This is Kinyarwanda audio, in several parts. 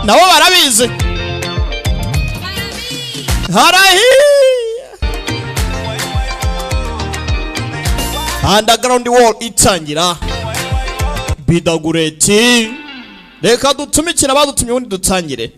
nabo barabizi underground wall itangira bidagureti reka dutumikira badutumye ubundi dutangire.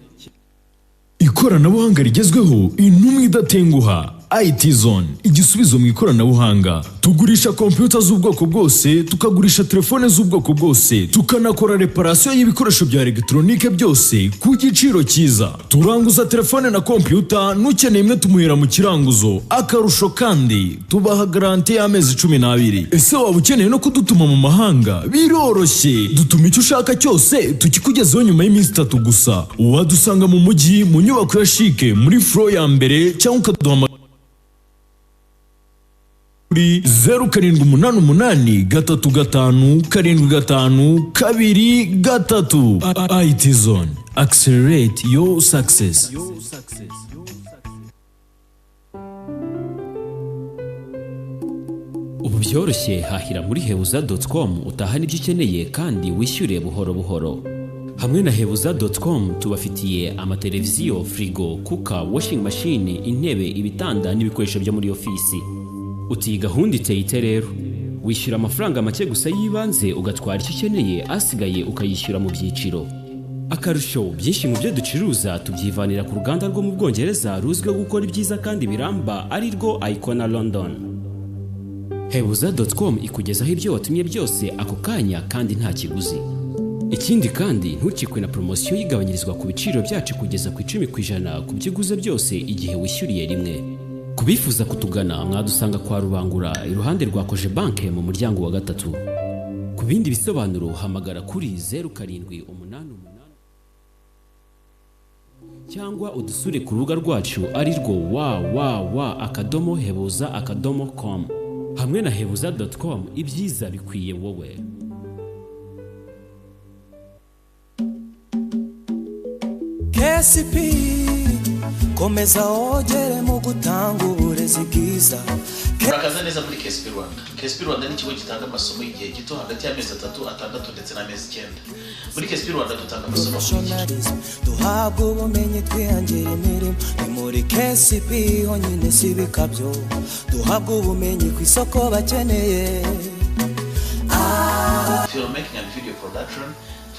Ikoranabuhanga rigezweho intumwe idatenguha IT Zone igisubizo mu ikoranabuhanga. Tugurisha computer z'ubwoko bwose, tukagurisha telefone z'ubwoko bwose, tukanakora reparation y'ibikoresho bya electronique byose ku giciro cyiza. Turanguza telefone na computer nukeneye imwe tumuhera mu kiranguzo. Akarusho kandi tubaha garantie y'amezi 12. Ese waba ukeneye no kudutuma mu mahanga? Biroroshye. Dutuma icyo ushaka cyose tukikugezeho nyuma y'iminsi 3 gusa. Wadusanga mu mujyi mu nyubako ya Chic muri floor ya mbere cyangwa ukaduha 0788357522. IT Zone. Accelerate your success. Ubu byoroshye hahira muri hebuza.com utahana ibyo ukeneye kandi wishyure buhoro buhoro. Hamwe na hebuza.com tubafitiye amateleviziyo, frigo, kuka, washing machine, intebe, ibitanda n'ibikoresho byo muri ofisi. Uti gahunda iteye rero, wishyura amafaranga make gusa yibanze ugatwara icyo ukeneye, asigaye ukayishyura mu byiciro. Akarusho byinshi mu byo ducuruza tubyivanira ku ruganda rwo mu Bwongereza ruzwiho gukora ibyiza kandi biramba ari rwo Icona London. Hebuza.com ikugezaho ibyo watumye byose ako kanya kandi nta kiguzi. Ikindi kandi ntukikwe na promosiyo yigabanyirizwa ku biciro byacu kugeza ku 10% ku byiguze byose igihe wishyuriye rimwe. Kubifuza kutugana mwadusanga kwa Rubangura iruhande rwa Koje Banke mu muryango wa 3. Ku bindi bisobanuro hamagara kuri 0788 cyangwa udusure ku rubuga rwacu ari rwo www.hebuza.com. Hamwe na hebuza.com ibyiza bikwiye wowe. KCP komeza ogere mu gutanga uburezi bwiza. Murakaza neza muri KCP Rwanda. KCP Rwanda ni ikigo gitanga amasomo y'igihe gito hagati y'amezi 3, 6 ndetse n'amezi 9. Muri KCP Rwanda dutanga amasomo duhabwa ubumenyi twihangira imirimo. Ni muri KCP honyine sibikabyo duhabwa ubumenyi ku isoko bakeneye. Filmmaking and video production,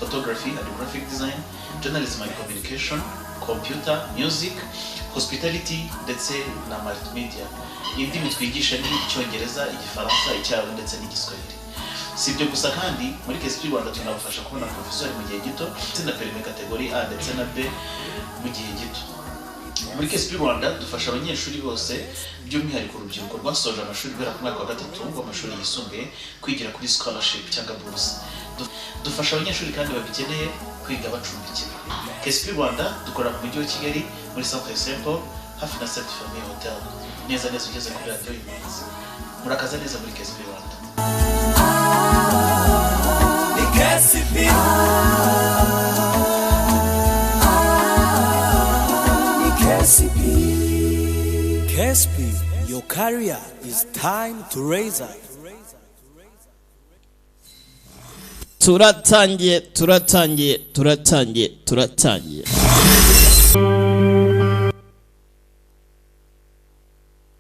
photography and graphic design, journalism and communication, computer, music, hospitality ndetse na multimedia. Indimi twigisha ni Icyongereza, Igifaransa, Icyarabu ndetse n'Igiswahili. Si ibyo gusa kandi muri KCP Rwanda tunabafasha kubona professor mu gihe gito na permis category A ndetse na B mu gihe gito. Muri KCP Rwanda dufasha abanyeshuri bose by'umwihariko urubyiruko rwasoje amashuri guhera ku mwaka wa 3 w'amashuri yisumbuye kwigira kuri scholarship cyangwa buruse. Dufasha abanyeshuri kandi babikeneye kwiga bacumbikira. KCP Rwanda dukora mu mujyi wa Kigali muri Centre Simple hafi na Sainte Famille Hotel. Neza ugeze kuri radio y'Imanzi. Murakaza neza muri KCP Rwanda. Ni KCP. Ni KCP. KCP, your career is time to raise up. Turatangiye